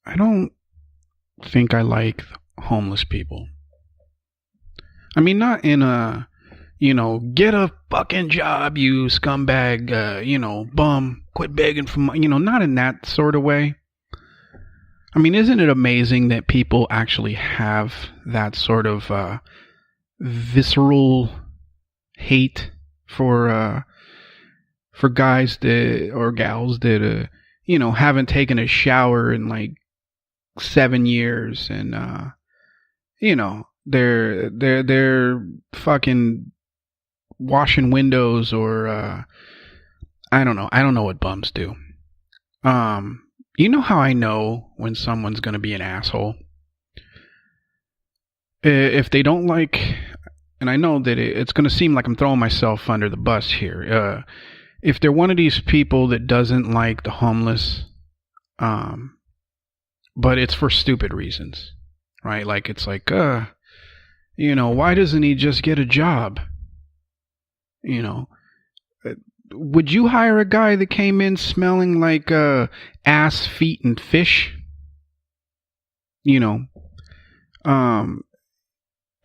I don't think I like homeless people. I mean, not in a, get a fucking job, you scumbag, bum, quit begging for money, not in that sort of way. I mean, isn't it amazing that people actually have that sort of visceral hate for guys that or gals that haven't taken a shower in like 7 years, and they're fucking washing windows, or I don't know what bums do. You know how I know when someone's gonna be an asshole? If they don't like, and I know that it's gonna seem like I'm throwing myself under the bus here. If they're one of these people that doesn't like the homeless, but it's for stupid reasons, right? Like, it's like, why doesn't he just get a job? Would you hire a guy that came in smelling like ass, feet, and fish?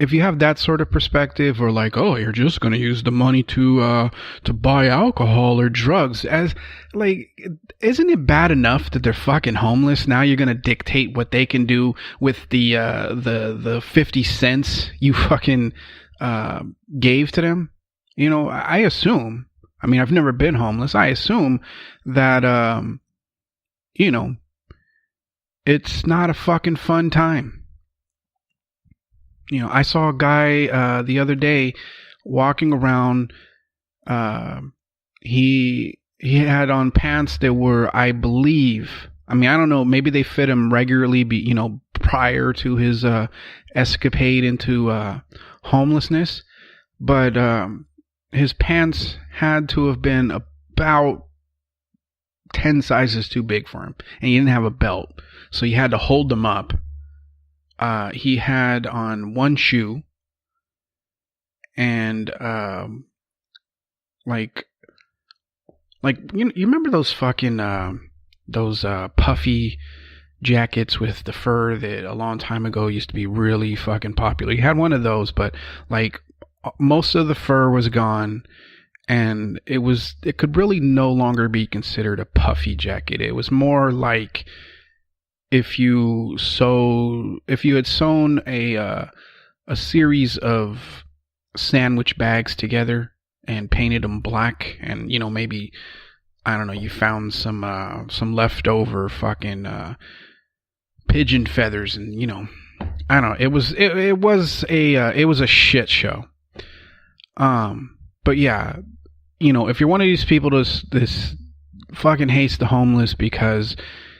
If you have that sort of perspective, or like, oh, you're just going to use the money to buy alcohol or drugs, as like, isn't it bad enough that they're fucking homeless? Now you're going to dictate what they can do with the 50 cents you fucking gave to them. I assume. I mean, I've never been homeless. I assume that it's not a fucking fun time. I saw a guy the other day walking around. He had on pants that were, I believe, I mean, I don't know, maybe they fit him regularly, prior to his escapade into homelessness, but his pants had to have been about 10 sizes too big for him, and he didn't have a belt, so he had to hold them up. He had on one shoe, and you remember those fucking those puffy jackets with the fur that a long time ago used to be really fucking popular? He had one of those, but like most of the fur was gone, and it could really no longer be considered a puffy jacket. It was more like if you had sewn a series of sandwich bags together and painted them black, and maybe, I don't know, you found some leftover fucking pigeon feathers, and I don't know, it was a shit show. But yeah, if you're one of these people this fucking hates the homeless because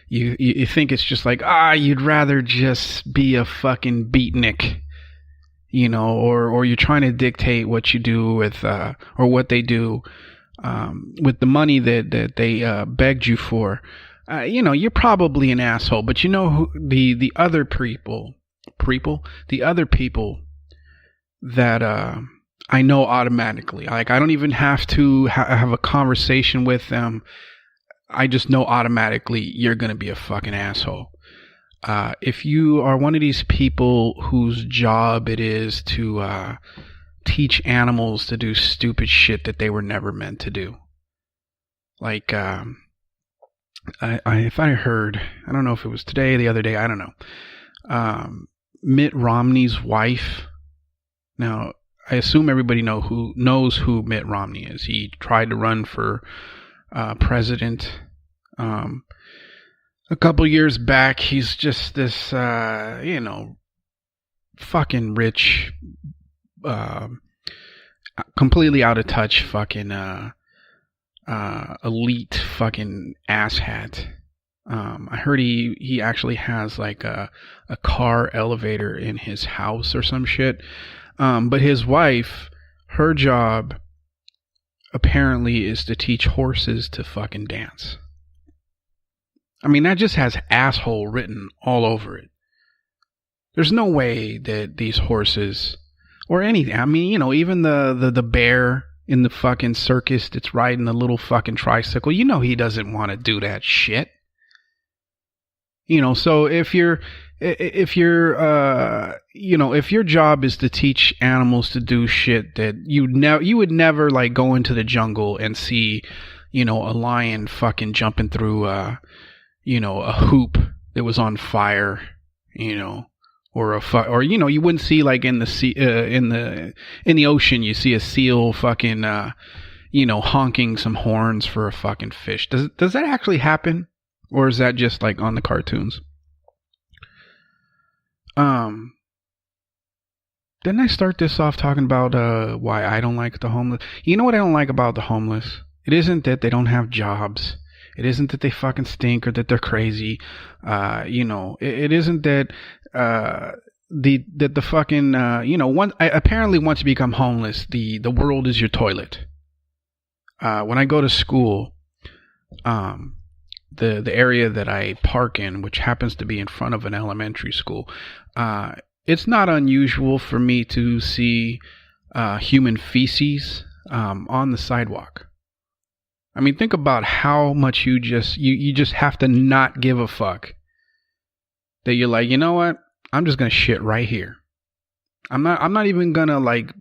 you think it's just like, you'd rather just be a fucking beatnik, or you're trying to dictate what you do with, or what they do, with the money that they begged you for, you're probably an asshole. But who the other people that I know automatically, like, I don't even have to have a conversation with them. I just know automatically you're going to be a fucking asshole. If you are one of these people whose job it is to teach animals to do stupid shit that they were never meant to do. Like, if I heard, I don't know if it was today or the other day, I don't know. Mitt Romney's wife. Now, I assume everybody knows who Mitt Romney is. He tried to run for president a couple years back. He's just this fucking rich, completely out of touch fucking elite fucking asshat. I heard he actually has like a car elevator in his house or some shit. But his wife, her job apparently is to teach horses to fucking dance. I mean, that just has asshole written all over it. There's no way that these horses, or anything, I mean, even the bear in the fucking circus that's riding the little fucking tricycle, he doesn't want to do that shit. So if your job is to teach animals to do shit that you would never like go into the jungle and see, a lion fucking jumping through a hoop that was on fire, or you wouldn't see like in the sea, in the ocean you see a seal fucking honking some horns for a fucking fish. Does that actually happen? Or is that just like on the cartoons? Didn't I start this off talking about why I don't like the homeless? You know what I don't like about the homeless? It isn't that they don't have jobs. It isn't that they fucking stink or that they're crazy. It isn't that the fucking apparently once you become homeless, the world is your toilet. When I go to school, the area that I park in, which happens to be in front of an elementary school, it's not unusual for me to see human feces on the sidewalk. I mean, think about how much you just have to not give a fuck. That you're like, you know what? I'm just gonna shit right here. I'm not even gonna like,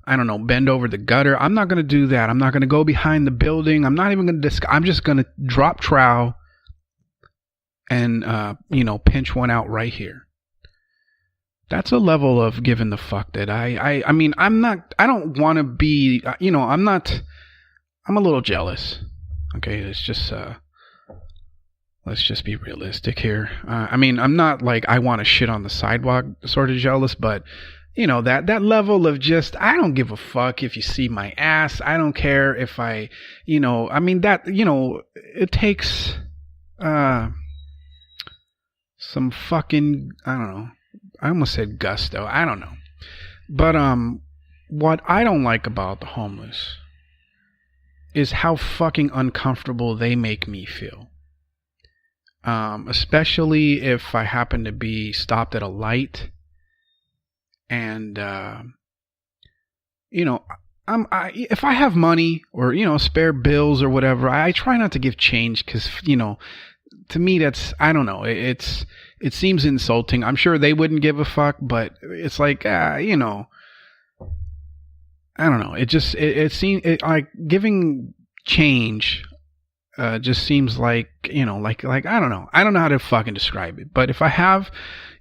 I don't know, bend over the gutter. I'm not going to do that. I'm not going to go behind the building. I'm not even going to I'm just going to drop trowel and, pinch one out right here. That's a level of giving the fuck that I don't want to be, I'm a little jealous. Okay. Let's just be realistic here. I'm not like I want to shit on the sidewalk sort of jealous, but that level of just, I don't give a fuck if you see my ass. I don't care if it takes, some fucking, I don't know. I almost said gusto. I don't know. But, what I don't like about the homeless is how fucking uncomfortable they make me feel. Especially if I happen to be stopped at a light. And, if I have money or, spare bills or whatever, I try not to give change because, to me, that's, I don't know. It seems insulting. I'm sure they wouldn't give a fuck, but it's like, I don't know. It seems like giving change, just seems like, like, I don't know. I don't know how to fucking describe it, but if I have,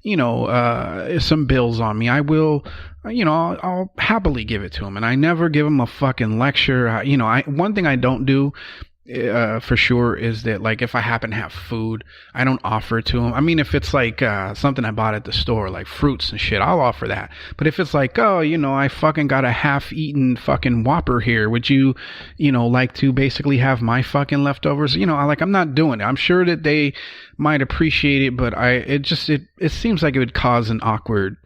some bills on me, I will, I'll happily give it to them. And I never give them a fucking lecture. One thing I don't do, for sure is that, like, if I happen to have food, I don't offer it to them. I mean, if it's like, something I bought at the store, like fruits and shit, I'll offer that. But if it's like, oh, I fucking got a half-eaten fucking Whopper here, would you, like to basically have my fucking leftovers? I'm not doing it. I'm sure that they might appreciate it, but it seems like it would cause an awkward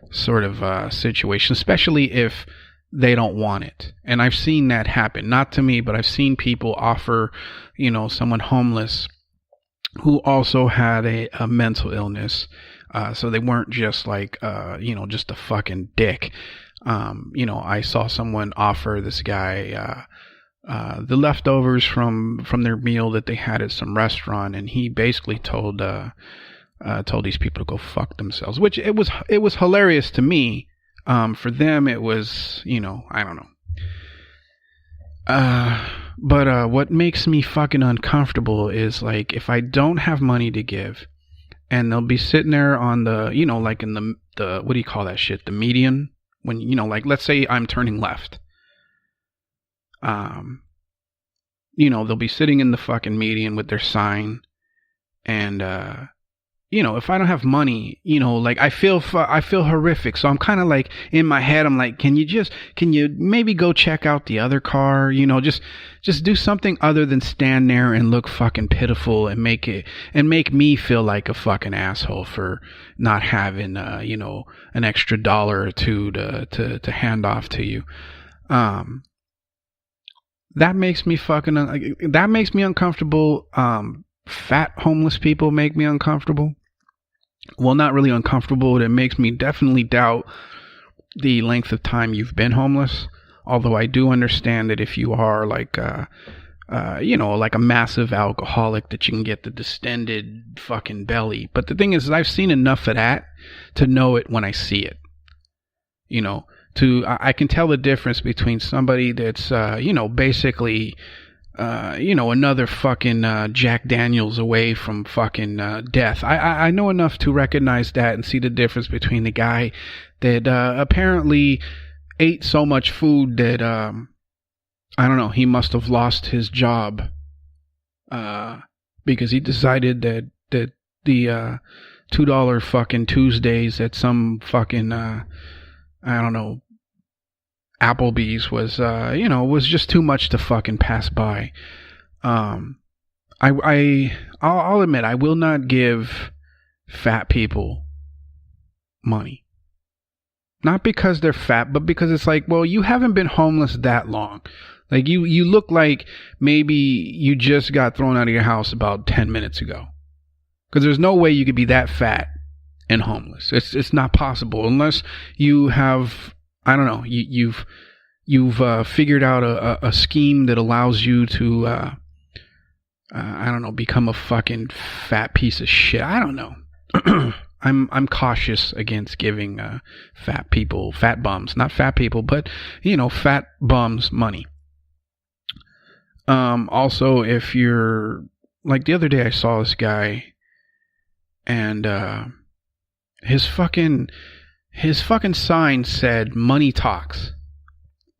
sort of, situation, especially if they don't want it. And I've seen that happen. Not to me, but I've seen people offer, someone homeless who also had a mental illness. So they weren't just like, just a fucking dick. I saw someone offer this guy, the leftovers from their meal that they had at some restaurant. And he basically told these people to go fuck themselves, which it was hilarious to me. For them, it was, I don't know. But what makes me fucking uncomfortable is, like, if I don't have money to give, and they'll be sitting there on the, like in the what do you call that shit? The median? When, like, let's say I'm turning left. They'll be sitting in the fucking median with their sign, and, if I don't have money, like I feel horrific. So I'm kind of like in my head, I'm like, can you maybe go check out the other car? Just do something other than stand there and look fucking pitiful and make me feel like a fucking asshole for not having, an extra $1 or $2 to hand off to you. That makes me uncomfortable. Fat homeless people make me uncomfortable. Well, not really uncomfortable. It makes me definitely doubt the length of time you've been homeless. Although I do understand that if you are like, like a massive alcoholic that you can get the distended fucking belly. But the thing is, I've seen enough of that to know it when I see it. I can tell the difference between somebody that's, basically, another fucking Jack Daniels away from fucking death. I know enough to recognize that and see the difference between the guy that apparently ate so much food that I don't know, he must have lost his job because he decided that the $2 fucking Tuesdays at some fucking I don't know, Applebee's was just too much to fucking pass by. I'll admit, I will not give fat people money. Not because they're fat, but because it's like, well, you haven't been homeless that long. Like, you look like maybe you just got thrown out of your house about 10 minutes ago. Because there's no way you could be that fat and homeless. It's not possible unless you have, I don't know, you've figured out a scheme that allows you to, I don't know, become a fucking fat piece of shit. I don't know. I'm cautious against giving fat bums, not fat people, but fat bums money. Also, if you're like, the other day I saw this guy, and his fucking sign said "Money Talks."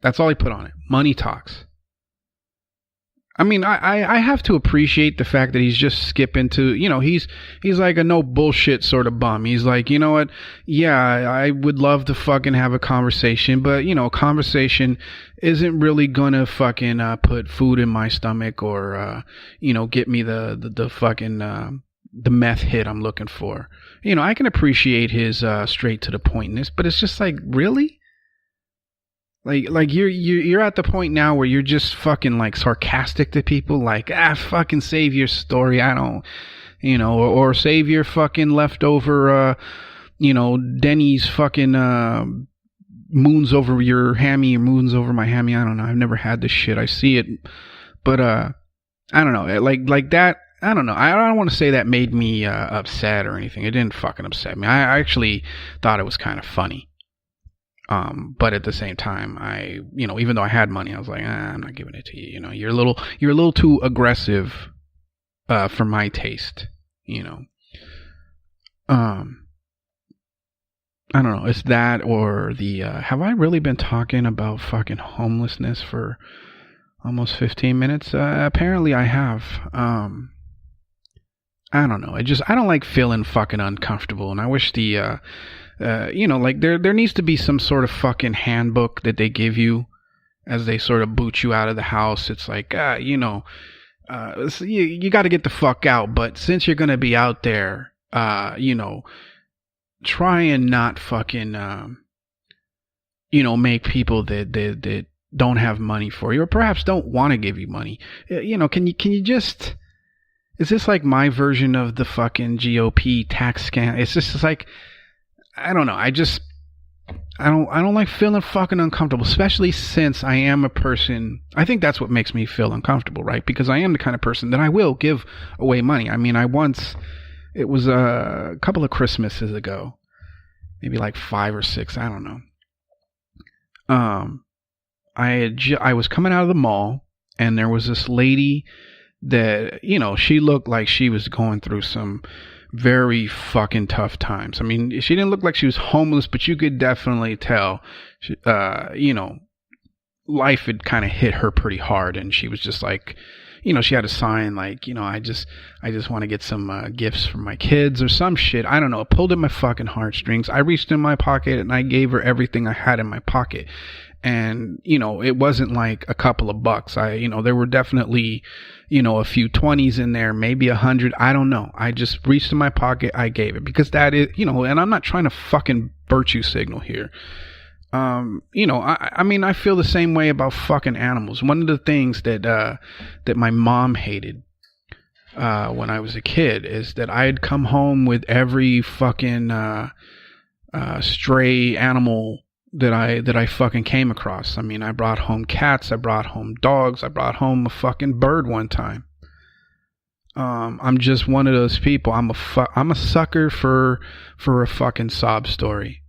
That's all he put on it. Money talks. I mean, I have to appreciate the fact that he's just skipping to, he's like a no bullshit sort of bum. He's like, you know what? Yeah, I would love to fucking have a conversation, but, conversation isn't really gonna fucking put food in my stomach or, get me the fucking, the meth hit I'm looking for. I can appreciate his straight to the pointness, but it's just like, really? Like you're at the point now where you're just fucking like sarcastic to people, like, fucking save your story. I don't, or save your fucking leftover, Denny's fucking moons over your hammy or moons over my hammy. I don't know. I've never had this shit. I see it, but I don't know. Like that. I don't know. I don't want to say that made me upset or anything. It didn't fucking upset me. I actually thought it was kind of funny. But at the same time, I, even though I had money, I was like, I'm not giving it to you. You're a little too aggressive, for my taste, I don't know. It's that or the, have I really been talking about fucking homelessness for almost 15 minutes? Apparently I have. I don't know. I don't like feeling fucking uncomfortable, and I wish the, like there needs to be some sort of fucking handbook that they give you as they sort of boot you out of the house. It's like, you got to get the fuck out. But since you're going to be out there, try and not fucking, make people that don't have money for you, or perhaps don't want to give you money. Can you just, is this like my version of the fucking GOP tax scam? It's just like, I don't know. I don't like feeling fucking uncomfortable, especially since I am a person. I think that's what makes me feel uncomfortable, right? Because I am the kind of person that I will give away money. I mean, it was a couple of Christmases ago, maybe like 5 or 6. I don't know. I was coming out of the mall, and there was this lady that, she looked like she was going through some very fucking tough times. I mean, she didn't look like she was homeless, but you could definitely tell, life had kind of hit her pretty hard, and she was just like, she had a sign like, I just want to get some gifts for my kids or some shit. I don't know. It pulled at my fucking heartstrings. I reached in my pocket and I gave her everything I had in my pocket. And, it wasn't like a couple of bucks. There were definitely, a few 20s in there, maybe 100. I don't know. I just reached in my pocket. I gave it because that is, and I'm not trying to fucking virtue signal here. I mean, I feel the same way about fucking animals. One of the things that my mom hated, when I was a kid is that I'd come home with every fucking, stray animal, that I fucking came across. I mean, I brought home cats, I brought home dogs, I brought home a fucking bird one time. I'm just one of those people. I'm a sucker for a fucking sob story,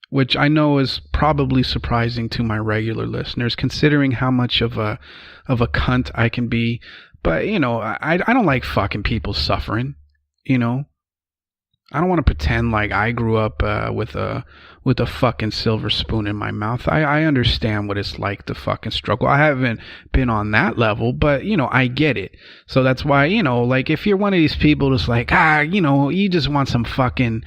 which I know is probably surprising to my regular listeners, considering how much of a cunt I can be. But you know, I don't like fucking people suffering. You know, I don't want to pretend like I grew up with a fucking silver spoon in my mouth. I understand what it's like to fucking struggle. I haven't been on that level, but you know, I get it. So that's why, you know, like if you're one of these people that's like, you know, you just want some fucking,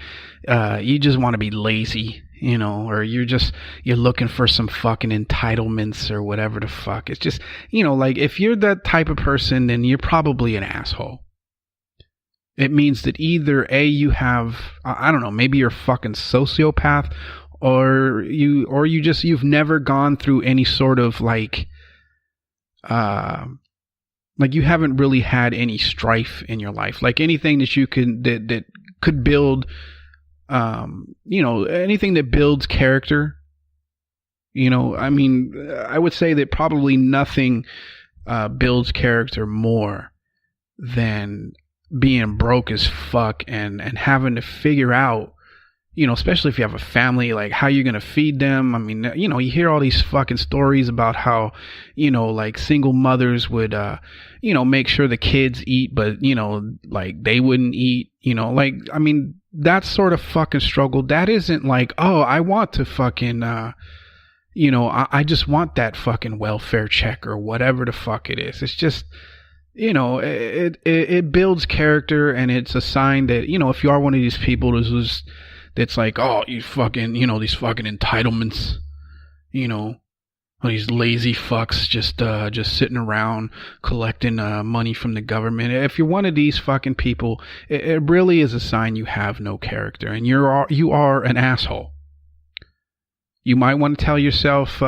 you just want to be lazy, you know, or you're looking for some fucking entitlements or whatever the fuck. It's just, you know, like if you're that type of person, then you're probably an asshole. It means that either A, you have, I don't know, maybe you're a fucking sociopath, or you've never gone through any sort of like you haven't really had any strife in your life, like anything that you could that could build, you know, anything that builds character. You know, I mean, I would say that probably nothing builds character more than being broke as fuck and having to figure out, you know, especially if you have a family, like how you're going to feed them. I mean, you know, you hear all these fucking stories about how, you know, like single mothers would, you know, make sure the kids eat, but, you know, like they wouldn't eat, you know, like, I mean, that sort of fucking struggle, that isn't like, oh, I want to fucking, you know, I just want that fucking welfare check or whatever the fuck it is. It's just, you know, it builds character, and it's a sign that, you know, if you are one of these people that's like, oh, you fucking, you know, these fucking entitlements, you know, these lazy fucks just sitting around collecting money from the government. If you're one of these fucking people, it really is a sign you have no character, and you are an asshole. You might want to tell yourself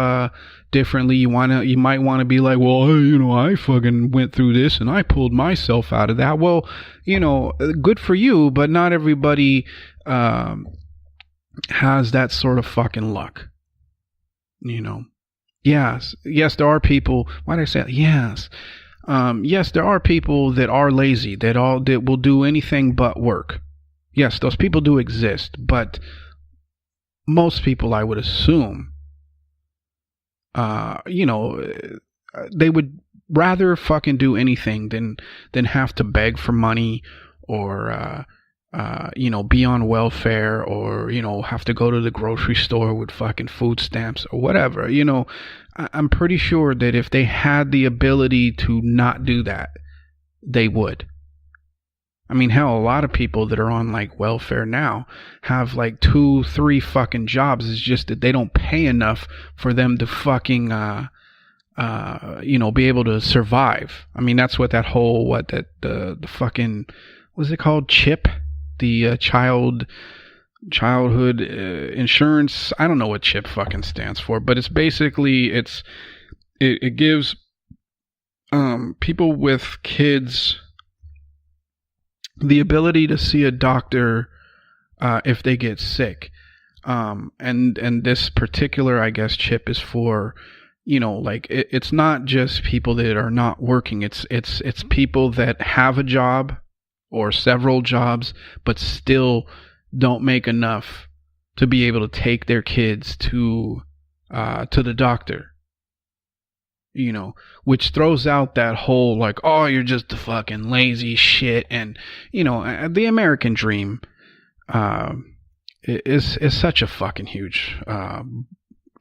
differently. You might want to be like, well, you know, I fucking went through this and I pulled myself out of that. Well, you know, good for you, but not everybody has that sort of fucking luck. You know, yes, there are people. Why did I say that? Yes, yes, there are people that are lazy, that will do anything but work. Yes, those people do exist, but most people, I would assume, you know, they would rather fucking do anything than have to beg for money, or you know, be on welfare, or, you know, have to go to the grocery store with fucking food stamps or whatever. You know, I'm pretty sure that if they had the ability to not do that, they would. I mean, hell, a lot of people that are on like welfare now have like 2-3 fucking jobs. It's just that they don't pay enough for them to fucking, you know, be able to survive. I mean, that's what that whole, the fucking, what's it called? CHIP? The childhood insurance. I don't know what CHIP fucking stands for, but it's basically, it gives people with kids the ability to see a doctor if they get sick, and this particular, I guess, chip is for, you know, like it's not just people that are not working. It's people that have a job or several jobs, but still don't make enough to be able to take their kids to the doctor. You know, which throws out that whole like, oh, you're just a fucking lazy shit. And, you know, the American dream is such a fucking huge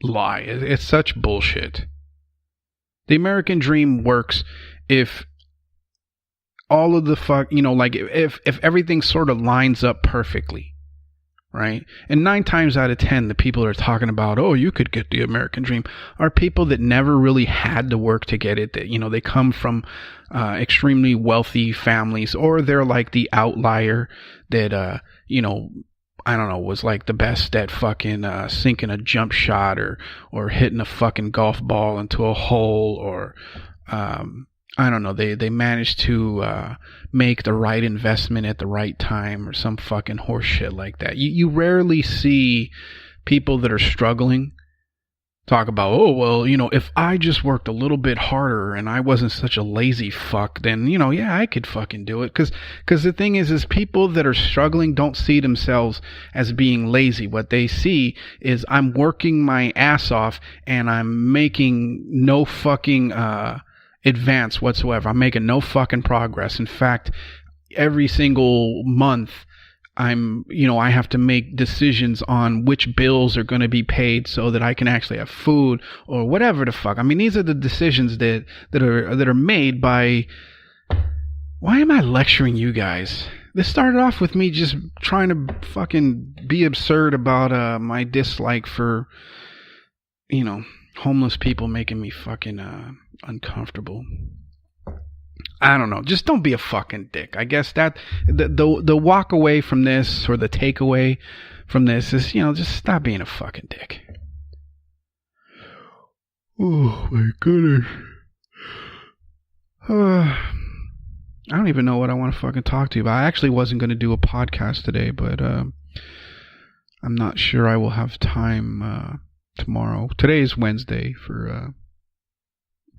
lie. It's such bullshit. The American dream works if all of the fuck, you know, like if everything sort of lines up perfectly. Right? And 9 times out of 10, the people that are talking about, oh, you could get the American dream, are people that never really had to work to get it. That, you know, they come from extremely wealthy families, or they're like the outlier that, you know, I don't know, was like the best at fucking sinking a jump shot, or hitting a fucking golf ball into a hole, or I don't know, they managed to make the right investment at the right time, or some fucking horse shit like that. You rarely see people that are struggling talk about, oh, well, if I just worked a little bit harder and I wasn't such a lazy fuck, then, yeah, I could fucking do it. Because the thing is people that are struggling don't see themselves as being lazy. What they see is I'm working my ass off and I'm making no fucking advance whatsoever. I'm making no fucking progress. In fact, every single month, I have to make decisions on which bills are going to be paid so that I can actually have food or whatever the fuck. I mean, these are the decisions that are made by. Why am I lecturing you guys? This started off with me just trying to fucking be absurd about my dislike for, homeless people making me fucking uncomfortable. I don't know. Just don't be a fucking dick. I guess that the walk away from this, or the takeaway from this, is, just stop being a fucking dick. Oh my goodness. I don't even know what I want to fucking talk to you about. I actually wasn't going to do a podcast today, but I'm not sure I will have time tomorrow. Today is Wednesday for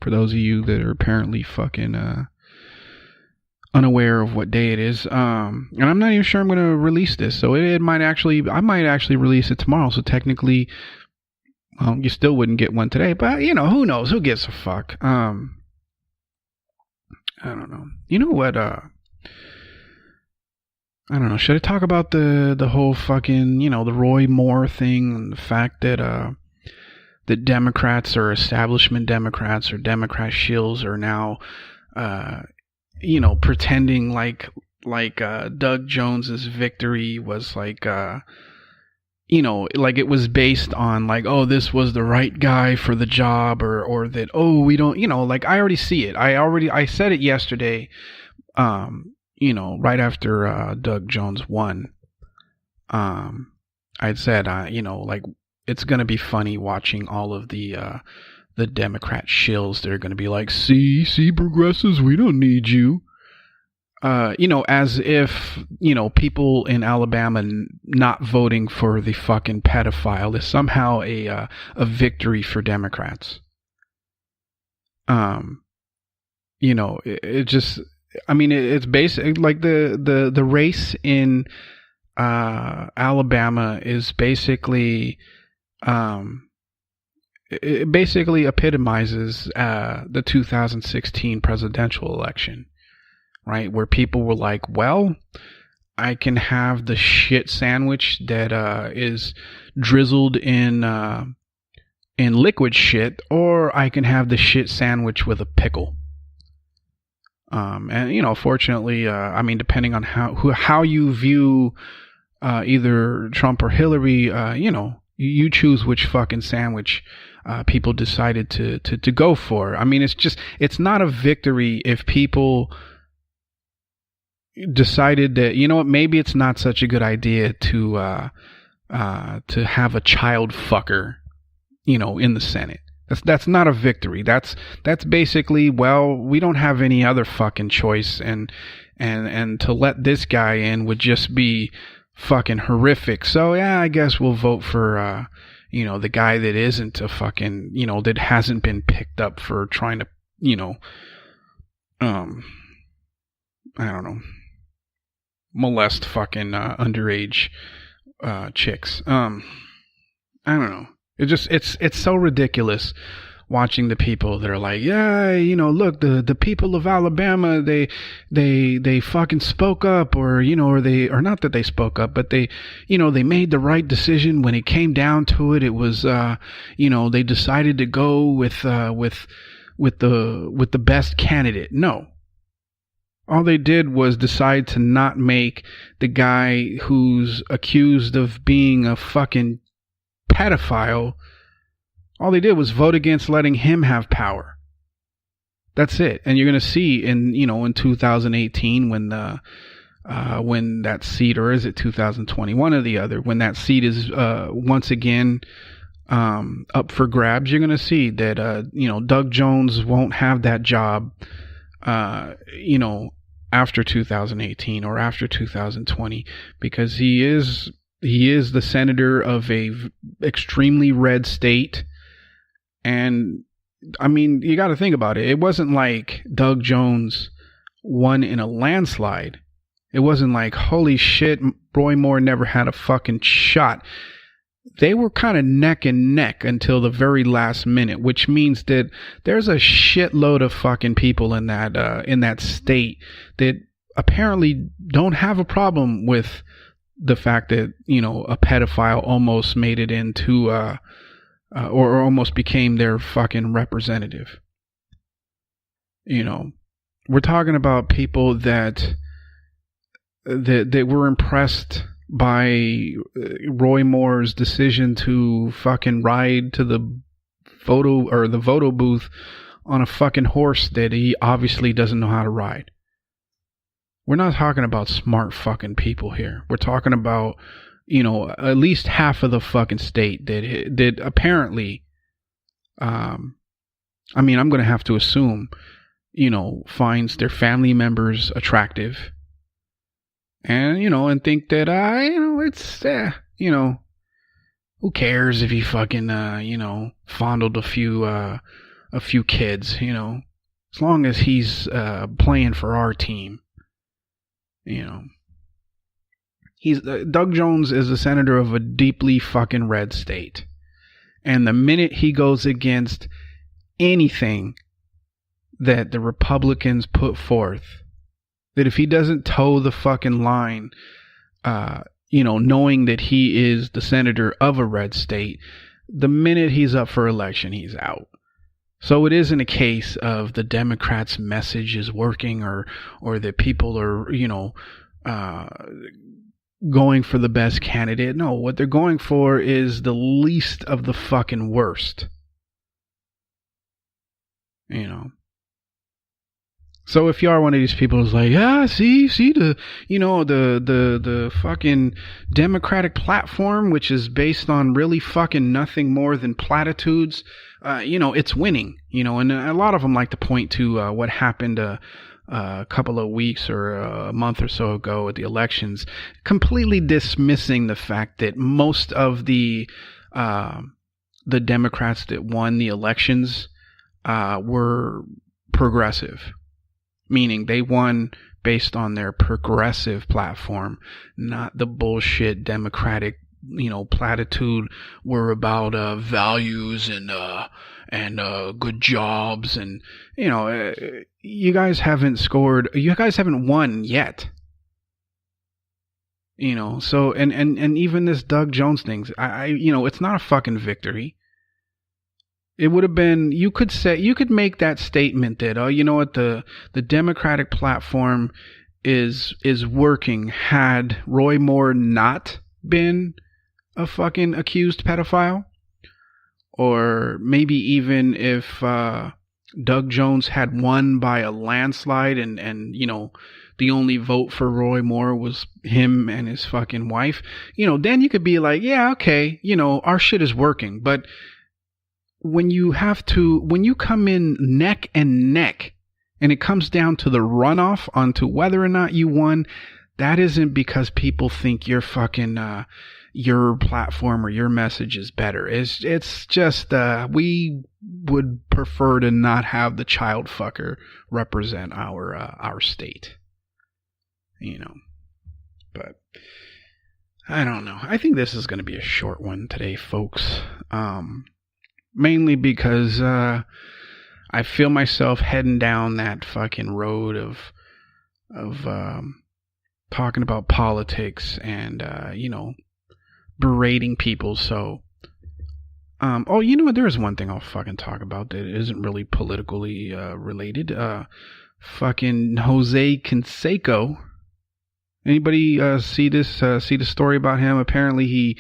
those of you that are apparently fucking unaware of what day it is, and I'm not even sure I'm going to release this, so I might actually release it tomorrow. So technically, you still wouldn't get one today, but who knows? Who gives a fuck? I don't know. You know what? I don't know. Should I talk about the whole fucking the Roy Moore thing, and the fact that that Democrats, or establishment Democrats, or Democrat shills are now pretending like Doug Jones's victory was like like it was based on like, oh, this was the right guy for the job, or that, oh, we don't, like, I already see it. I said it yesterday, right after Doug Jones won. I'd said, like, it's gonna be funny watching all of the Democrat shills. They're going to be like, see, progressives, we don't need you. As if, people in Alabama not voting for the fucking pedophile is somehow a victory for Democrats. It just, I mean, it's basic, like the race in Alabama is basically, it basically epitomizes the 2016 presidential election, right? Where people were like, well, I can have the shit sandwich that is drizzled in liquid shit, or I can have the shit sandwich with a pickle. And fortunately, I mean, depending on how you view either Trump or Hillary, you choose which fucking sandwich people decided to go for. I mean, it's not a victory if people decided that, maybe it's not such a good idea to have a child fucker, in the Senate. That's not a victory. That's basically, well, we don't have any other fucking choice, and to let this guy in would just be fucking horrific. So yeah, I guess we'll vote for the guy that isn't a fucking, that hasn't been picked up for trying to, I don't know, molest fucking underage chicks. I don't know. It's so ridiculous watching the people that are like, yeah, look, the people of Alabama, they fucking spoke up, or not that they spoke up, but they made the right decision when it came down to it. It was, they decided to go with the best candidate. No. All they did was decide to not make the guy who's accused of being a fucking pedophile. All they did was vote against letting him have power. That's it. And you're going to see in 2018 when that seat, or is it 2020, one or the other, when that seat is once again up for grabs, you're going to see that Doug Jones won't have that job after 2018 or after 2020, because he is He is the senator of a extremely red state. And I mean, you got to think about it. It wasn't like Doug Jones won in a landslide. It wasn't like, holy shit, Roy Moore never had a fucking shot. They were kind of neck and neck until the very last minute, which means that there's a shitload of fucking people in that state that apparently don't have a problem with the fact that, you know, a pedophile almost made it into, or almost became their fucking representative. You know, we're talking about people that were impressed by Roy Moore's decision to fucking ride to the photo booth on a fucking horse that he obviously doesn't know how to ride. We're not talking about smart fucking people here. We're talking about, you know, at least half of the fucking state that apparently, I mean, I'm going to have to assume, you know, finds their family members attractive. And, you know, and think that, you know, it's, you know, who cares if he fucking, you know, fondled a few kids, you know, as long as he's playing for our team. You know, Doug Jones is a senator of a deeply fucking red state. And the minute he goes against anything that the Republicans put forth, that if he doesn't toe the fucking line, you know, knowing that he is the senator of a red state, the minute he's up for election, he's out. So it isn't a case of the Democrats' message is working or that people are, you know, going for the best candidate. No, what they're going for is the least of the fucking worst. You know. So if you are one of these people who's like, see the, you know, the fucking Democratic platform, which is based on really fucking nothing more than platitudes, you know, it's winning, you know, and a lot of them like to point to what happened a couple of weeks or a month or so ago at the elections, completely dismissing the fact that most of the Democrats that won the elections were progressive. Meaning they won based on their progressive platform, not the bullshit Democratic, you know, platitude were about values and good jobs. And, you know, you guys haven't won yet. You know, so, and even this Doug Jones thing, you know, it's not a fucking victory. It would have been, you could make that statement that, oh, you know what, the Democratic platform is working had Roy Moore not been a fucking accused pedophile. Or maybe even if Doug Jones had won by a landslide and you know, the only vote for Roy Moore was him and his fucking wife, you know, then you could be like, yeah, okay, you know, our shit is working. But when you come in neck and neck and it comes down to the runoff onto whether or not you won, that isn't because people think your fucking, your platform or your message is better. It's just, we would prefer to not have the child fucker represent our state, you know, but I don't know. I think this is going to be a short one today, folks. Mainly because I feel myself heading down that fucking road of talking about politics and you know, berating people. So oh, you know what, there is one thing I'll fucking talk about that isn't really politically related. Fucking Jose Canseco. Anybody see the story about him? Apparently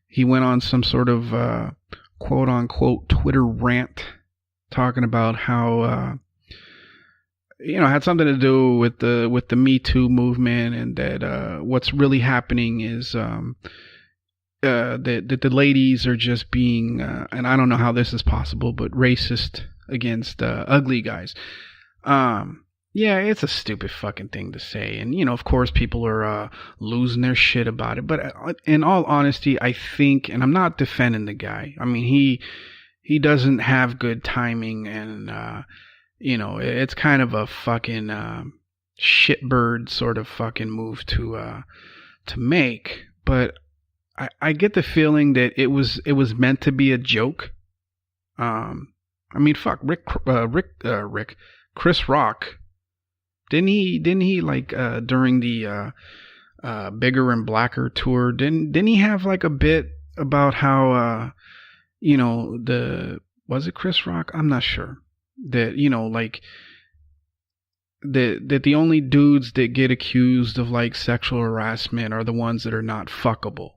he went on some sort of quote unquote Twitter rant talking about how you know, had something to do with the Me Too movement, and that what's really happening is that the ladies are just being and I don't know how this is possible, but racist against ugly guys. Yeah, it's a stupid fucking thing to say. And, of course, people are losing their shit about it. But in all honesty, I think, and I'm not defending the guy. I mean, he doesn't have good timing. And, it's kind of a fucking shitbird sort of fucking move to make. But I get the feeling that it was meant to be a joke. I mean, fuck, Chris Rock. Didn't he like during the Bigger and Blacker tour, didn't he have like a bit about how was it Chris Rock? I'm not sure. That like that the only dudes that get accused of like sexual harassment are the ones that are not fuckable.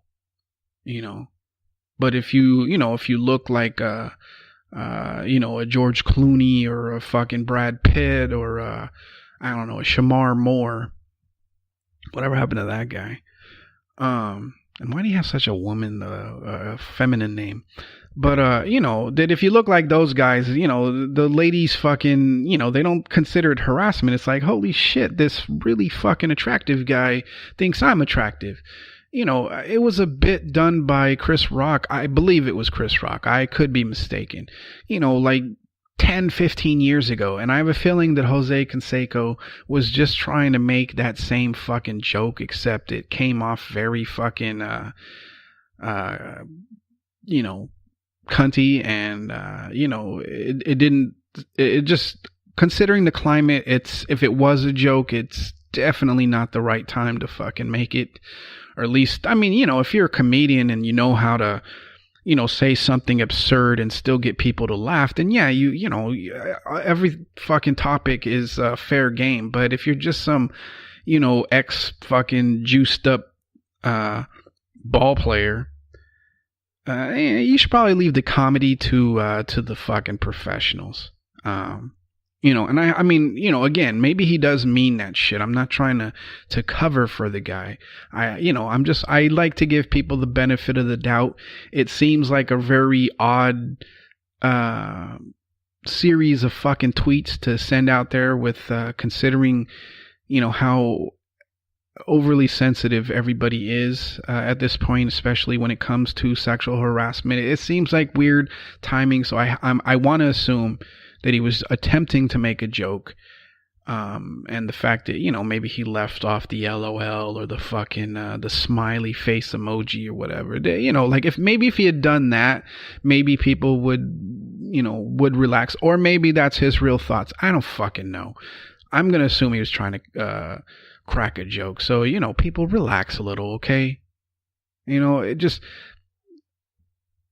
But if you look like a George Clooney or a fucking Brad Pitt or I don't know, a Shamar Moore. Whatever happened to that guy? And why do you have such a feminine name? But that if you look like those guys, the ladies fucking, they don't consider it harassment. It's like, holy shit, this really fucking attractive guy thinks I'm attractive. It was a bit done by Chris Rock. I believe it was Chris Rock. I could be mistaken. Like 10, 15 years ago. And I have a feeling that Jose Canseco was just trying to make that same fucking joke, except it came off very fucking, cunty. And, it just, considering the climate, if it was a joke, it's definitely not the right time to fucking make it. Or at least, I mean, if you're a comedian and you know how to, say something absurd and still get people to laugh, then yeah, every fucking topic is fair game. But if you're just some, ex fucking juiced up ball player, you should probably leave the comedy to the fucking professionals. And I mean, again, maybe he does mean that shit. I'm not trying to cover for the guy. I like to give people the benefit of the doubt. It seems like a very odd, series of fucking tweets to send out there with, considering, how overly sensitive everybody is, at this point, especially when it comes to sexual harassment. It seems like weird timing. So I want to assume that he was attempting to make a joke, and the fact that maybe he left off the LOL or the fucking the smiley face emoji or whatever. Like if he had done that, maybe people would relax, or maybe that's his real thoughts. I don't fucking know. I'm gonna assume he was trying to crack a joke. So people relax a little, okay? It just.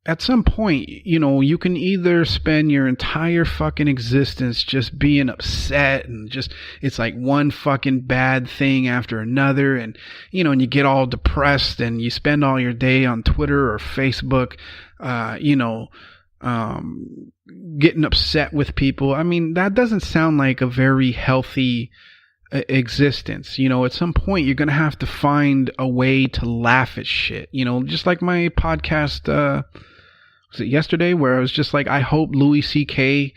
At some point, you can either spend your entire fucking existence just being upset and just, it's like one fucking bad thing after another. And, and you get all depressed and you spend all your day on Twitter or Facebook, getting upset with people. I mean, that doesn't sound like a very healthy existence. At some point you're going to have to find a way to laugh at shit, just like my podcast, was it yesterday, where I was just like, I hope Louis C.K.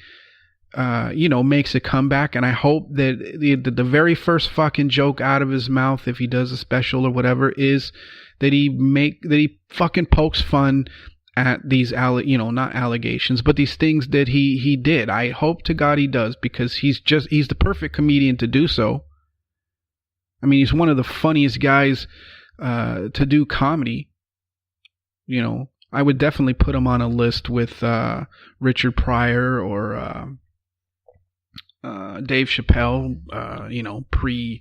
Makes a comeback, and I hope that the very first fucking joke out of his mouth, if he does a special or whatever, is that he fucking pokes fun at these not allegations, but these things that he did. I hope to God he does, because he's the perfect comedian to do so. I mean, he's one of the funniest guys to do comedy. I would definitely put him on a list with Richard Pryor or Dave Chappelle, pre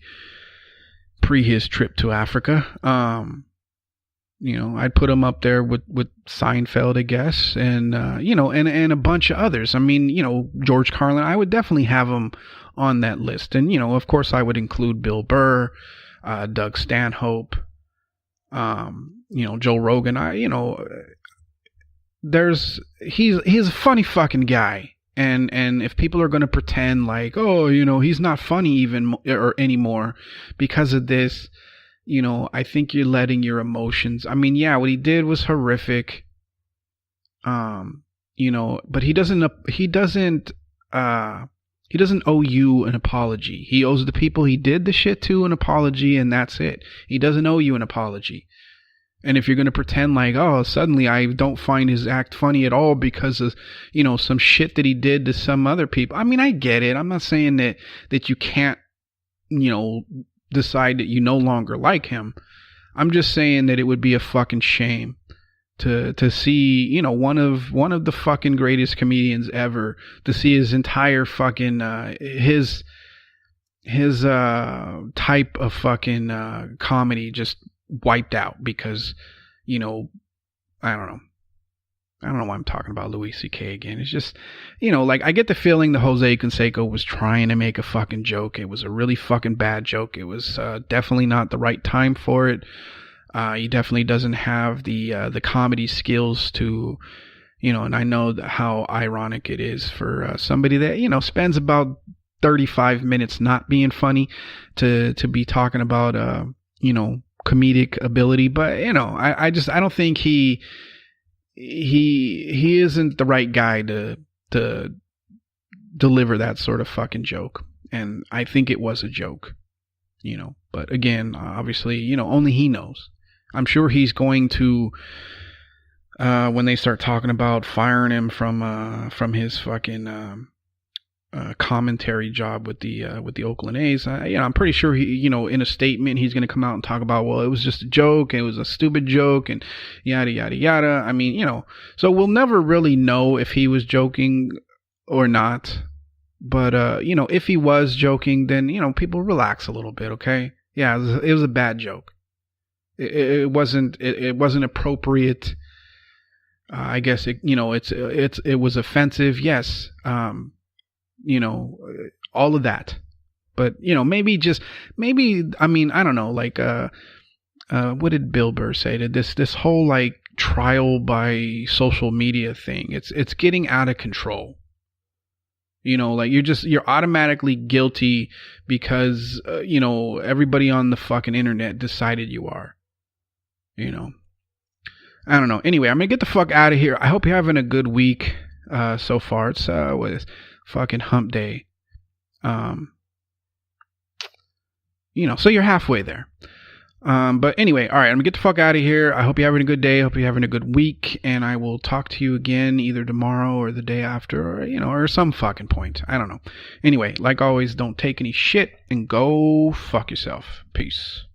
his trip to Africa. I'd put him up there with Seinfeld, I guess, and and a bunch of others. I mean, George Carlin. I would definitely have him on that list, and of course, I would include Bill Burr, Doug Stanhope, Joe Rogan. He's a funny fucking guy, and if people are going to pretend like, oh, he's not funny even or anymore because of this, I think you're letting your emotions. I mean, yeah, what he did was horrific, but he doesn't He doesn't owe you an apology. He owes the people he did the shit to an apology, and that's it. He doesn't owe you an apology. And if you're going to pretend like, oh, suddenly I don't find his act funny at all because of, some shit that he did to some other people. I mean, I get it. I'm not saying that you can't, decide that you no longer like him. I'm just saying that it would be a fucking shame to see, one of the fucking greatest comedians ever, to see his entire fucking his type of fucking comedy just wiped out because, I don't know. I don't know why I'm talking about Louis C.K. again. It's just, like, I get the feeling that Jose Canseco was trying to make a fucking joke. It was a really fucking bad joke. It was definitely not the right time for it. He definitely doesn't have the comedy skills to, and I know how ironic it is for somebody that, spends about 35 minutes not being funny to be talking about, comedic ability. But, I don't think he isn't the right guy to deliver that sort of fucking joke. And I think it was a joke, but again, obviously, only he knows. I'm sure he's going to, when they start talking about firing him from his fucking commentary job with the Oakland A's, I'm pretty sure he, in a statement, he's going to come out and talk about, well, it was just a joke, it was a stupid joke, and yada yada yada. I mean, so we'll never really know if he was joking or not. But if he was joking, then people relax a little bit, okay? Yeah, it was a bad joke. It wasn't appropriate. I guess it was offensive. Yes. All of that. But maybe I mean, I don't know, like what did Bill Burr say to this whole like trial by social media thing? It's getting out of control. Like you're automatically guilty because everybody on the fucking internet decided you are. I don't know. Anyway, I'm gonna get the fuck out of here. I hope you're having a good week so far. It's what is fucking hump day. So you're halfway there. But anyway, all right, I'm gonna get the fuck out of here. I hope you're having a good day. I hope you're having a good week, and I will talk to you again either tomorrow or the day after, or some fucking point. I don't know. Anyway, like always, don't take any shit and go fuck yourself. Peace.